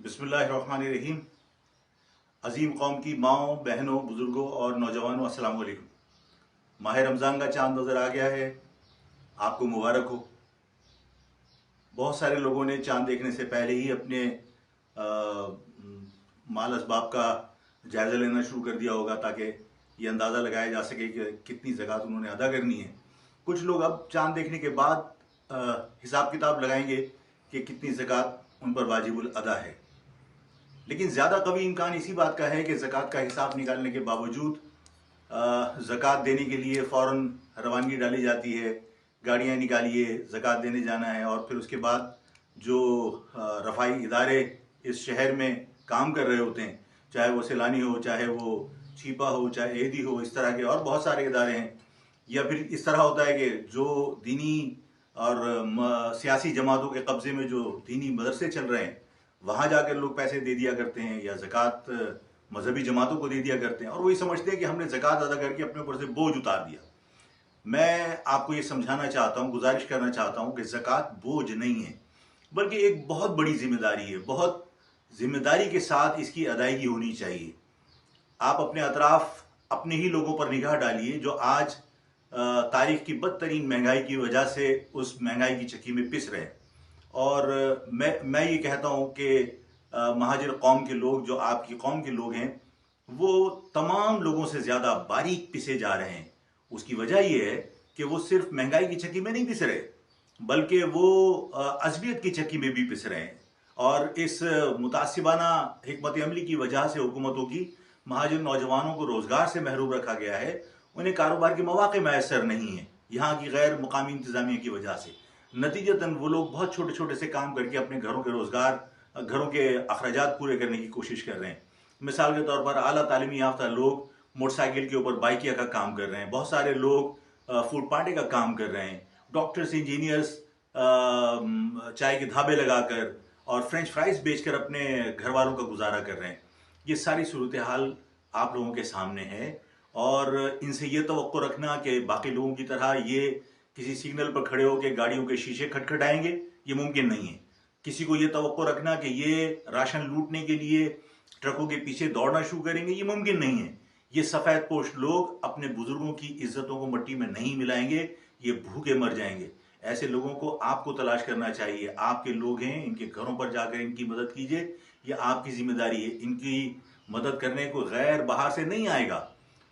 बिस्मिल्लाहिर्रहमानिर्रहीम। अजीम कौम की माओं, बहनों, बुजुर्गों और नौजवानों, अस्सलाम वालेकुम। माह रमज़ान का चांद नज़र आ गया है, आपको मुबारक हो। बहुत सारे लोगों ने चांद देखने से पहले ही अपने माल असबाब का जायज़ा लेना शुरू कर दिया होगा, ताकि ये अंदाज़ा लगाया जा सके कि कितनी ज़कात उन्होंने अदा करनी है। कुछ लोग अब चांद देखने के बाद हिसाब किताब लगाएंगे कि कितनी ज़कात उन पर वाजिबुल अदा है। लेकिन ज़्यादा कभी इम्कान इसी बात का है कि ज़कात का हिसाब निकालने के बावजूद ज़कात देने के लिए फ़ौरन रवानगी डाली जाती है, गाड़ियाँ निकालिए, ज़कात देने जाना है। और फिर उसके बाद जो रफ़ाई इदारे इस शहर में काम कर रहे होते हैं, चाहे वो सैलानी हो, चाहे वो छीपा हो, चाहे एदी हो, इस तरह के और बहुत सारे इदारे हैं। या फिर इस तरह होता है कि जो दीनी और सियासी जमातों के कब्ज़े में जो दीनी मदरसे चल रहे हैं, वहाँ जाकर लोग पैसे दे दिया करते हैं, या ज़कात मजहबी जमातों को दे दिया करते हैं, और वही समझते हैं कि हमने ज़कात अदा करके अपने ऊपर से बोझ उतार दिया। मैं आपको ये समझाना चाहता हूँ, गुजारिश करना चाहता हूँ कि ज़कात बोझ नहीं है, बल्कि एक बहुत बड़ी जिम्मेदारी है। बहुत जिम्मेदारी के साथ इसकी अदायगी होनी चाहिए। आप अपने अतराफ अपने ही लोगों पर निगाह डालिए, जो आज तारीख की बदतरीन महंगाई की वजह से उस महंगाई की चक्की में पिस रहे हैं। और मैं ये कहता हूँ कि महाजिर कौम के लोग, जो आपकी कौम के लोग हैं, वो तमाम लोगों से ज़्यादा बारीक पिसे जा रहे हैं। उसकी वजह ये है कि वो सिर्फ महंगाई की चक्की में नहीं पिस रहे, बल्कि वो अज़बियत की चक्की में भी पिस रहे हैं। और इस मुतासिबाना हिकमत अमली की वजह से हुकूमतों की महाजिर नौजवानों को रोज़गार से महरूम रखा गया है। उन्हें कारोबार के मौके मैसर नहीं है, यहाँ की गैर मुकामी इंतज़ामिया की वजह से। नतीजतन वो लोग बहुत छोटे छोटे से काम करके अपने घरों के रोज़गार, घरों के अखराजात पूरे करने की कोशिश कर रहे हैं। मिसाल के तौर पर आला तालीमी याफ्ता लोग मोटरसाइकिल के ऊपर बाइकिया का काम कर रहे हैं, बहुत सारे लोग फूड पार्टी का काम कर रहे हैं, डॉक्टर्स, इंजीनियर्स चाय के धाबे लगाकर और फ्रेंच फ्राइज बेचकर अपने घर वालों का गुजारा कर रहे हैं। ये सारी सूरत हाल आप लोगों के सामने है, और इनसे ये तवक्को रखना कि बाकी लोगों की तरह ये किसी सिग्नल पर खड़े होकर गाड़ियों के शीशे खटखटाएंगे, ये मुमकिन नहीं है। किसी को ये तवक्को रखना कि ये राशन लूटने के लिए ट्रकों के पीछे दौड़ना शुरू करेंगे, ये मुमकिन नहीं है। ये सफ़ेद पोश लोग अपने बुजुर्गों की इज्जतों को मिट्टी में नहीं मिलाएंगे, ये भूखे मर जाएंगे। ऐसे लोगों को आपको तलाश करना चाहिए। आपके लोग हैं, इनके घरों पर जाकर इनकी मदद कीजिए, ये आपकी जिम्मेदारी है। इनकी मदद करने को गैर बाहर से नहीं आएगा।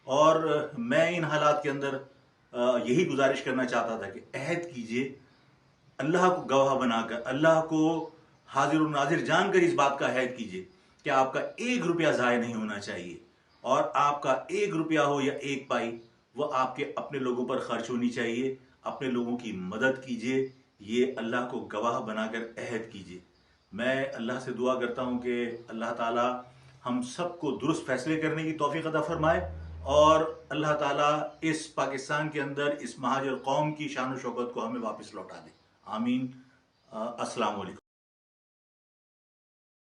और मैं इन हालात के अंदर यही गुजारिश करना चाहता था कि अहद कीजिए, अल्लाह को गवाह बनाकर, अल्लाह को हाजिर और नाजिर जानकर इस बात का अहद कीजिए कि आपका एक रुपया ज़ाया नहीं होना चाहिए। और आपका एक रुपया हो या एक पाई, वो आपके अपने लोगों पर खर्च होनी चाहिए। अपने लोगों की मदद कीजिए, ये अल्लाह को गवाह बनाकर अहद कीजिए। मैं अल्लाह से दुआ करता हूँ कि अल्लाह ताला हम सबको दुरुस्त फैसले करने की तौफीक अता फरमाए, और अल्लाह ताला इस पाकिस्तान के अंदर इस महाजिर कौम की शान और शौकत को हमें वापस लौटा दे। आमीन। अस्सलाम वालेकुम।